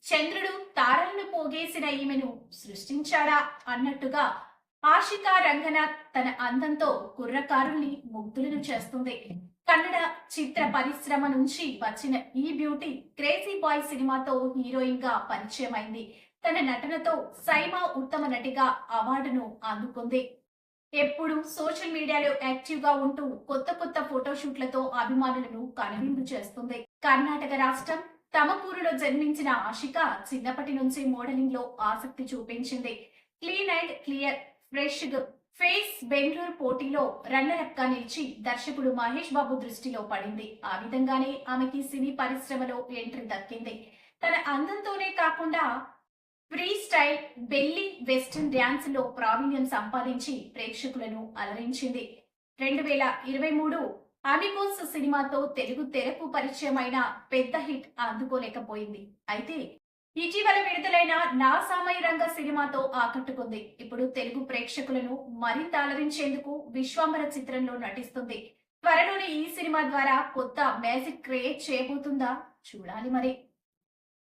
చంద్రుడు తారలను పోగేసిన ఈమెను సృష్టించాడా అన్నట్టుగా ఆషికా రంగనాథ్ తన అందంతో కుర్రకారుల్ని ముగ్ధులను చేస్తుంది. కన్నడ చిత్ర పరిశ్రమ నుంచి వచ్చిన ఈ బ్యూటీ క్రేజీ బాయ్ సినిమాతో హీరోయిన్ గా పరిచయం అయింది. తన నటనతో సైమా ఉత్తమ నటిగా అవార్డును అందుకుంది. ఎప్పుడు సోషల్ మీడియాలో యాక్టివ్ గా ఉంటూ కొత్త కొత్త ఫోటోషూట్లతో అభిమానులను కనువిందు చేస్తుంది. కర్ణాటక రాష్ట్రం తమకూరులో జన్మించిన ఆషిక చిన్నప్పటి నుంచి మోడలింగ్ లో ఆసక్తి చూపించింది. Clean and clear fresh face Bengaluru పోటీలో రన్నర్ అప్ గా నిలిచి దర్శకుడు మహేష్ బాబు దృష్టిలో పడింది. ఆ విధంగానే ఆమెకి సినీ పరిశ్రమలో ఎంట్రీ దక్కింది. తన అందంతోనే కాకుండా free style belly western dance లో ప్రావీణ్యం సంపాదించి ప్రేక్షకులను అలరించింది. 2023 అమిగోస్ సినిమాతో తెలుగు తెరకు పరిచయమైన పెద్ద హిట్ అందుకోలేకపోయింది. అయితే ఇటీవల విడుదలైన నా సామయరంగ సినిమాతో ఆకట్టుకుంది. ఇప్పుడు తెలుగు ప్రేక్షకులను మరింత అలరించేందుకు విశ్వాంబర చిత్రంలో నటిస్తుంది. త్వరలోనే ఈ సినిమా ద్వారా కొత్త మ్యాజిక్ క్రియేట్ చేయబోతుందా చూడాలి మరి.